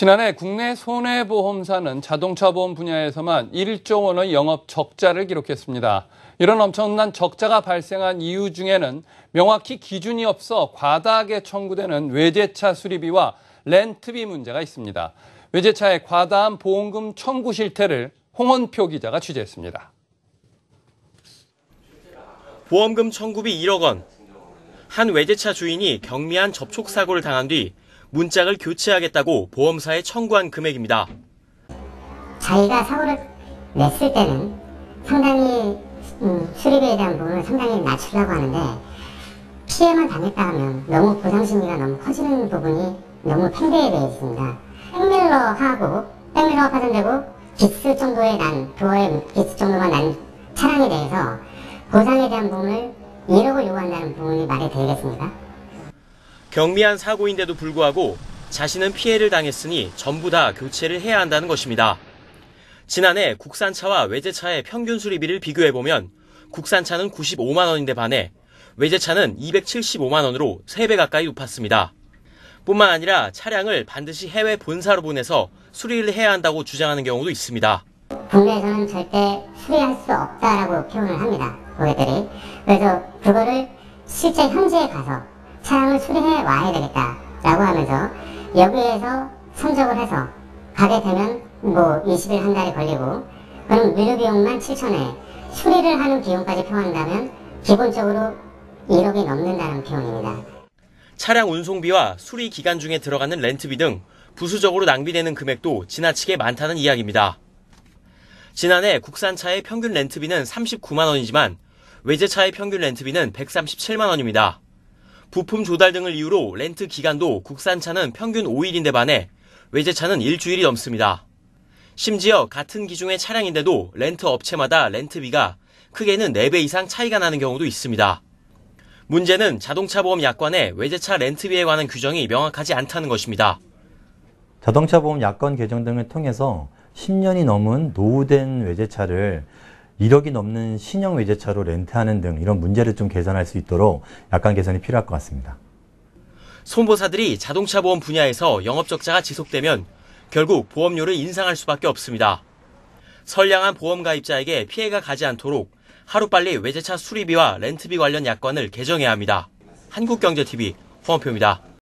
지난해 국내 손해보험사는 자동차 보험 분야에서만 1조 원의 영업 적자를 기록했습니다. 이런 엄청난 적자가 발생한 이유 중에는 명확히 기준이 없어 과다하게 청구되는 외제차 수리비와 렌트비 문제가 있습니다. 외제차의 과다한 보험금 청구 실태를 홍원표 기자가 취재했습니다. 보험금 청구비 1억 원. 한 외제차 주인이 경미한 접촉사고를 당한 뒤 문짝을 교체하겠다고 보험사에 청구한 금액입니다. 자기가 사고를 냈을 때는 상당히 수리비에 대한 부분을 상당히 낮추려고 하는데 피해만 당했다 하면 너무 보상심리가 너무 커지는 부분이 너무 팽배해 있습니다. 백밀러가 파손되고 기스 정도의 기스 정도가 난 차량에 대해서 보상에 대한 부분을 1억을 요구한다는 부분이 말이 되겠습니까? 경미한 사고인데도 불구하고 자신은 피해를 당했으니 전부 다 교체를 해야 한다는 것입니다. 지난해 국산차와 외제차의 평균 수리비를 비교해보면 국산차는 95만 원인데 반해 외제차는 275만 원으로 3배 가까이 높았습니다. 뿐만 아니라 차량을 반드시 해외 본사로 보내서 수리를 해야 한다고 주장하는 경우도 있습니다. 국내에서는 절대 수리할 수 없다라고 표현을 합니다. 고객들이. 그래서 그거를 실제 현지에 가서 차량을 수리해 와야 되겠다라고 하면서 여기에서 선적을 해서 가게 되면 20일 한 달이 걸리고 그럼 물류 비용만 7천에 수리를 하는 비용까지 표현한다면 기본적으로 1억이 넘는다는 표현입니다. 차량 운송비와 수리 기간 중에 들어가는 렌트비 등 부수적으로 낭비되는 금액도 지나치게 많다는 이야기입니다. 지난해 국산차의 평균 렌트비는 39만 원이지만 외제차의 평균 렌트비는 137만 원입니다. 부품 조달 등을 이유로 렌트 기간도 국산차는 평균 5일인데 반해 외제차는 일주일이 넘습니다. 심지어 같은 기종의 차량인데도 렌트 업체마다 렌트비가 크게는 4배 이상 차이가 나는 경우도 있습니다. 문제는 자동차 보험 약관에 외제차 렌트비에 관한 규정이 명확하지 않다는 것입니다. 자동차 보험 약관 개정 등을 통해서 10년이 넘은 노후된 외제차를 1억이 넘는 신형 외제차로 렌트하는 등 이런 문제를 좀 개선할 수 있도록 약관 개선이 필요할 것 같습니다. 손보사들이 자동차 보험 분야에서 영업적자가 지속되면 결국 보험료를 인상할 수밖에 없습니다. 선량한 보험 가입자에게 피해가 가지 않도록 하루빨리 외제차 수리비와 렌트비 관련 약관을 개정해야 합니다. 한국경제TV 홍원표입니다.